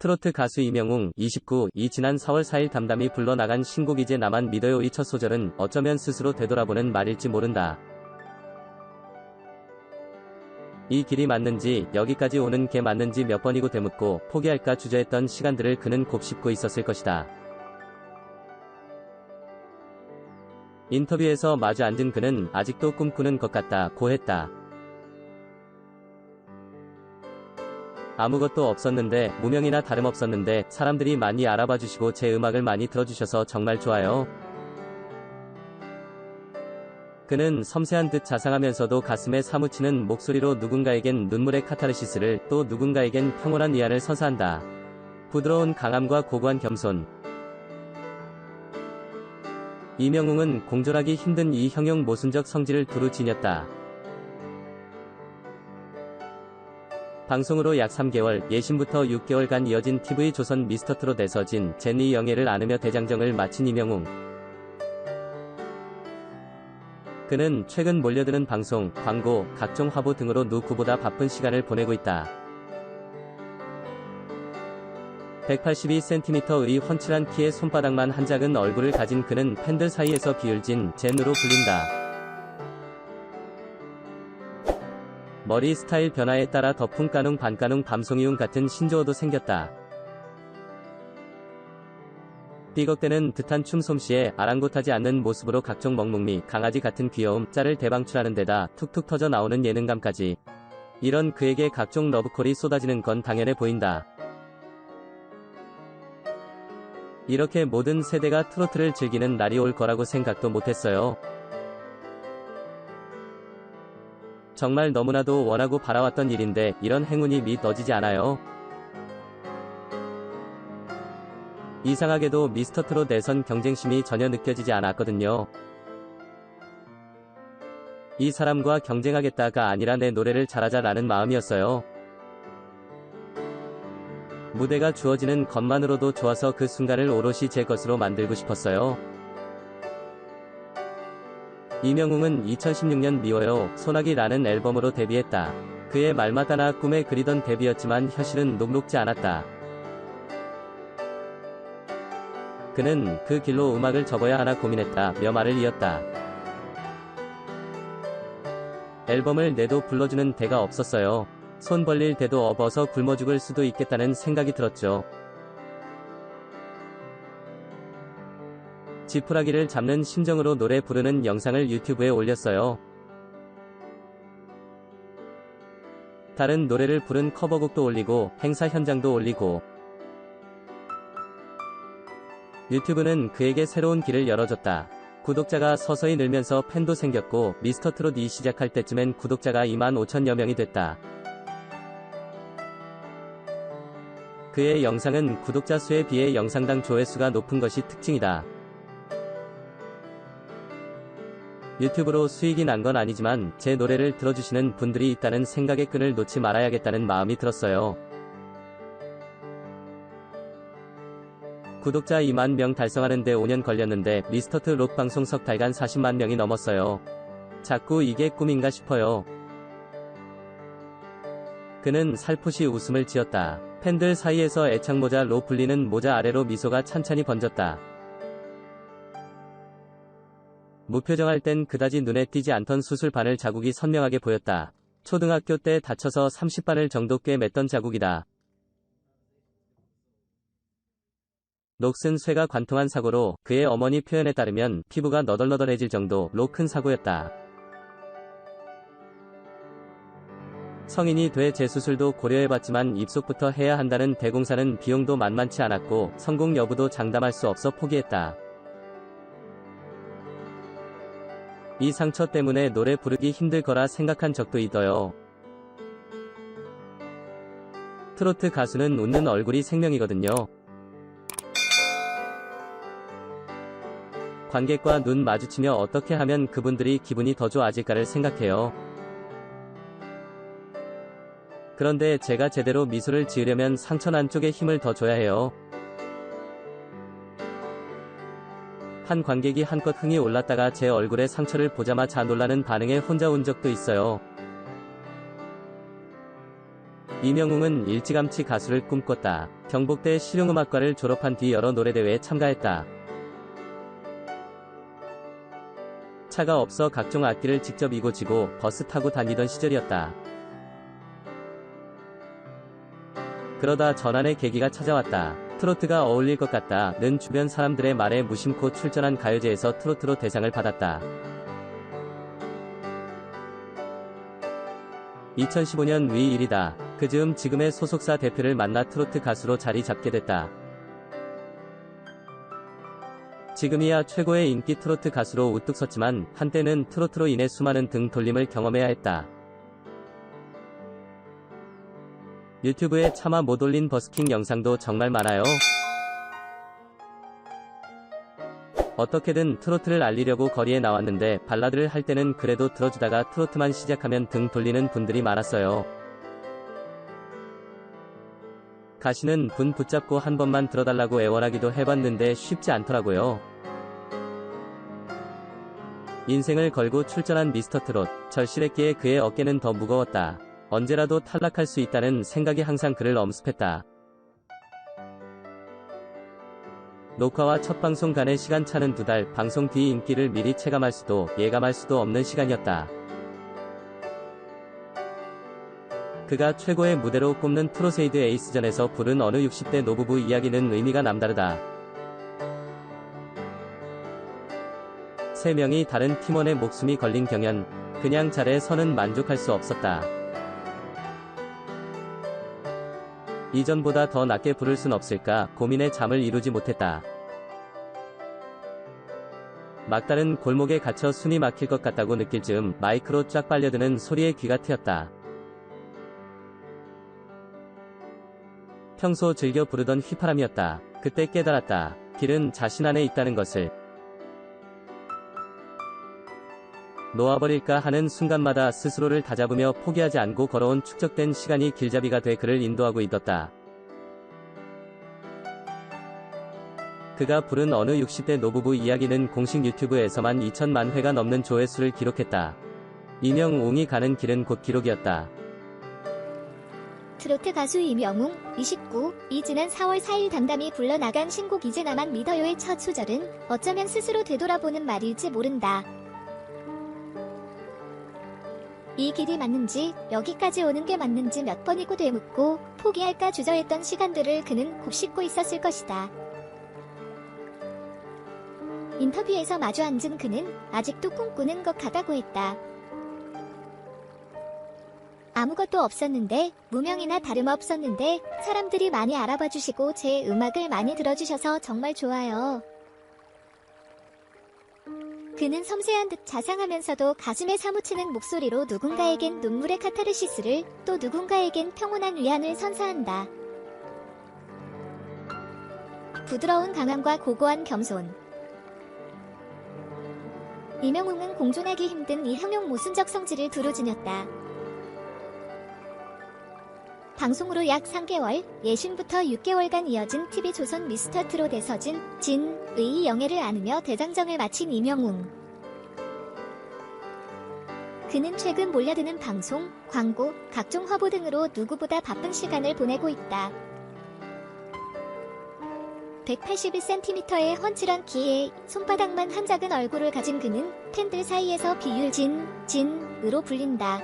트로트 가수 이명웅 29이 지난 4월 4일 담담히 불러나간 신곡 이제 나만 믿어요. 이 첫 소절은 어쩌면 스스로 되돌아보는 말일지 모른다. 이 길이 맞는지 여기까지 오는 게 맞는지 몇 번이고 되묻고 포기할까 주저했던 시간들을 그는 곱씹고 있었을 것이다. 인터뷰에서 마주 앉은 그는 아직도 꿈꾸는 것 같다고 했다. 아무것도 없었는데 무명이나 다름없었는데 사람들이 많이 알아봐 주시고 제 음악을 많이 들어주셔서 정말 좋아요. 그는 섬세한 듯 자상하면서도 가슴에 사무치는 목소리로 누군가에겐 눈물의 카타르시스를 또 누군가에겐 평온한 위안을 선사한다. 부드러운 강함과 고고한 겸손. 이명웅은 공존하기 힘든 이 형용 모순적 성질을 두루 지녔다. 방송으로 약 3개월, 예심부터 6개월간 이어진 TV조선 미스터트롯에서 진 제니 영예를 안으며 대장정을 마친 이명웅. 그는 최근 몰려드는 방송, 광고, 각종 화보 등으로 누구보다 바쁜 시간을 보내고 있다. 182cm의 훤칠한 키에 손바닥만 한 작은 얼굴을 가진 그는 팬들 사이에서 비율진 젠으로 불린다. 머리 스타일 변화에 따라 더풍 까뵉 반까뵉 밤송이웅 같은 신조어도 생겼다. 삐걱대는 듯한 춤 솜씨에 아랑곳하지 않는 모습으로 각종 먹먹미, 강아지 같은 귀여움, 짤을 대방출하는 데다 툭툭 터져 나오는 예능감까지. 이런 그에게 각종 러브콜이 쏟아지는 건 당연해 보인다. 이렇게 모든 세대가 트로트를 즐기는 날이 올 거라고 생각도 못했어요. 정말 너무나도 원하고 바라왔던 일인데 이런 행운이 믿어지지 않아요. 이상하게도 미스터트롯에선 경쟁심이 전혀 느껴지지 않았거든요. 이 사람과 경쟁하겠다가 아니라 내 노래를 잘하자 라는 마음이었어요. 무대가 주어지는 것만으로도 좋아서 그 순간을 오롯이 제 것으로 만들고 싶었어요. 이명웅은 2016년 미워요, 소나기라는 앨범으로 데뷔했다. 그의 말마다나 꿈에 그리던 데뷔였지만 현실은 녹록지 않았다. 그는 그 길로 음악을 접어야 하나 고민했다며 말을 이었다. 앨범을 내도 불러주는 데가 없었어요. 손 벌릴 데도 없어서 굶어 죽을 수도 있겠다는 생각이 들었죠. 지푸라기를 잡는 심정으로 노래 부르는 영상을 유튜브에 올렸어요. 다른 노래를 부른 커버곡도 올리고 행사 현장도 올리고 유튜브는 그에게 새로운 길을 열어줬다. 구독자가 서서히 늘면서 팬도 생겼고 미스터트롯이 시작할 때쯤엔 구독자가 25,000여 명이 됐다. 그의 영상은 구독자 수에 비해 영상당 조회수가 높은 것이 특징이다. 유튜브로 수익이 난 건 아니지만 제 노래를 들어주시는 분들이 있다는 생각에 끈을 놓지 말아야겠다는 마음이 들었어요. 구독자 2만 명 달성하는 데 5년 걸렸는데 미스터트롯 방송 석 달간 40만 명이 넘었어요. 자꾸 이게 꿈인가 싶어요. 그는 살포시 웃음을 지었다. 팬들 사이에서 애창모자로 불리는 모자 아래로 미소가 찬찬히 번졌다. 무표정할 땐 그다지 눈에 띄지 않던 수술 바늘 자국이 선명하게 보였다. 초등학교 때 다쳐서 30바늘 정도 꽤 맸던 자국이다. 녹슨 쇠가 관통한 사고로 그의 어머니 표현에 따르면 피부가 너덜너덜해질 정도로 큰 사고였다. 성인이 돼 재수술도 고려해봤지만 입속부터 해야 한다는 대공사는 비용도 만만치 않았고 성공 여부도 장담할 수 없어 포기했다. 이 상처 때문에 노래 부르기 힘들 거라 생각한 적도 있어요. 트로트 가수는 웃는 얼굴이 생명이거든요. 관객과 눈 마주치며 어떻게 하면 그분들이 기분이 더 좋아질까를 생각해요. 그런데 제가 제대로 미소를 지으려면 상처난 쪽에 힘을 더 줘야 해요. 한 관객이 한껏 흥이 올랐다가 제 얼굴에 상처를 보자마자 놀라는 반응에 혼자 운 적도 있어요. 이명웅은 일찌감치 가수를 꿈꿨다. 경복대 실용음악과를 졸업한 뒤 여러 노래대회에 참가했다. 차가 없어 각종 악기를 직접 이고지고 버스 타고 다니던 시절이었다. 그러다 전환의 계기가 찾아왔다. 트로트가 어울릴 것 같다는 주변 사람들의 말에 무심코 출전한 가요제에서 트로트로 대상을 받았다. 2015년 위 1위다. 그즈음 지금의 소속사 대표를 만나 트로트 가수로 자리 잡게 됐다. 지금이야 최고의 인기 트로트 가수로 우뚝 섰지만 한때는 트로트로 인해 수많은 등 돌림을 경험해야 했다. 유튜브에 차마 못 올린 버스킹 영상도 정말 많아요. 어떻게든 트로트를 알리려고 거리에 나왔는데 발라드를 할 때는 그래도 들어주다가 트로트만 시작하면 등 돌리는 분들이 많았어요. 가시는 분 붙잡고 한 번만 들어달라고 애원하기도 해봤는데 쉽지 않더라고요. 인생을 걸고 출전한 미스터트롯, 절실했기에 그의 어깨는 더 무거웠다. 언제라도 탈락할 수 있다는 생각이 항상 그를 엄습했다. 녹화와 첫 방송 간의 시간차는 2달, 방송 뒤 인기를 미리 체감할 수도 예감할 수도 없는 시간이었다. 그가 최고의 무대로 꼽는 트로세이드 에이스전에서 부른 어느 60대 노부부 이야기는 의미가 남다르다. 3명이 다른 팀원의 목숨이 걸린 경연, 그냥 자리에 서는 만족할 수 없었다. 이전보다 더 낮게 부를 순 없을까 고민에 잠을 이루지 못했다. 막다른 골목에 갇혀 숨이 막힐 것 같다고 느낄 즈음 마이크로 쫙 빨려드는 소리에 귀가 트였다. 평소 즐겨 부르던 휘파람이었다. 그때 깨달았다. 길은 자신 안에 있다는 것을. 놓아버릴까 하는 순간마다 스스로를 다잡으며 포기하지 않고 걸어온 축적된 시간이 길잡이가 돼 그를 인도하고 있었다. 그가 부른 어느 60대 노부부 이야기는 공식 유튜브에서만 2천만 회가 넘는 조회수를 기록했다. 이명웅이 가는 길은 곧 기록이었다. 트로트 가수 이명웅, 29, 이 지난 4월 4일 담담히 불러나간 신곡 이제 나만 믿어요의 첫 소절은 어쩌면 스스로 되돌아보는 말일지 모른다. 이 길이 맞는지, 여기까지 오는 게 맞는지 몇 번이고 되묻고 포기할까 주저했던 시간들을 그는 곱씹고 있었을 것이다. 인터뷰에서 마주 앉은 그는 아직도 꿈꾸는 것 같다고 했다. 아무것도 없었는데, 무명이나 다름없었는데 사람들이 많이 알아봐 주시고 제 음악을 많이 들어주셔서 정말 좋아요. 그는 섬세한 듯 자상하면서도 가슴에 사무치는 목소리로 누군가에겐 눈물의 카타르시스를, 또 누군가에겐 평온한 위안을 선사한다. 부드러운 강함과 고고한 겸손. 이명웅은 공존하기 힘든 이 형용 모순적 성질을 두루 지녔다. 방송으로 약 3개월, 예순부터 6개월간 이어진 TV조선 미스터트롯에 서진 진의 영예를 안으며 대장정을 마친 이명웅. 그는 최근 몰려드는 방송, 광고, 각종 화보 등으로 누구보다 바쁜 시간을 보내고 있다. 181cm의 훤칠한 키에 손바닥만 한 작은 얼굴을 가진 그는 팬들 사이에서 비율 진으로 불린다.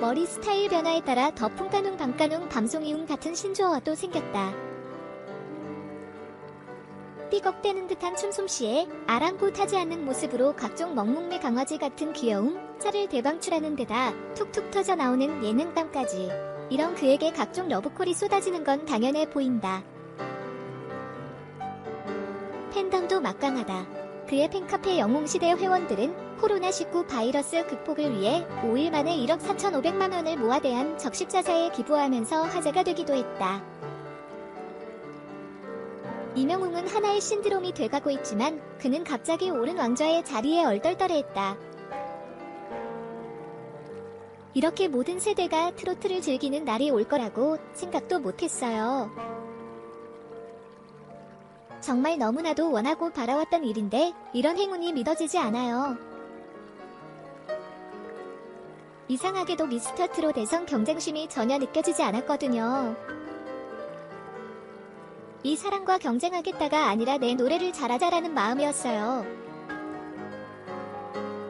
머리 스타일 변화에 따라 더 풍가능 방가능 밤송이웅 같은 신조어도 생겼다. 삐걱대는 듯한 춤솜씨에 아랑곳하지 않는 모습으로 각종 먹먹매 강아지 같은 귀여움, 짤을 대방출하는 데다 툭툭 터져 나오는 예능감까지. 이런 그에게 각종 러브콜이 쏟아지는 건 당연해 보인다. 팬덤도 막강하다. 그의 팬카페 영웅시대 회원들은 코로나19 바이러스 극복을 위해 5일 만에 1억 4,500만 원을 모아 대한 적십자사에 기부하면서 화제가 되기도 했다. 이명웅은 하나의 신드롬이 돼가고 있지만 그는 갑자기 오른 왕좌의 자리에 얼떨떨해했다. 이렇게 모든 세대가 트로트를 즐기는 날이 올 거라고 생각도 못했어요. 정말 너무나도 원하고 바라왔던 일인데 이런 행운이 믿어지지 않아요. 이상하게도 미스터 트롯에선 경쟁심이 전혀 느껴지지 않았거든요. 이 사람과 경쟁하겠다가 아니라 내 노래를 잘하자라는 마음이었어요.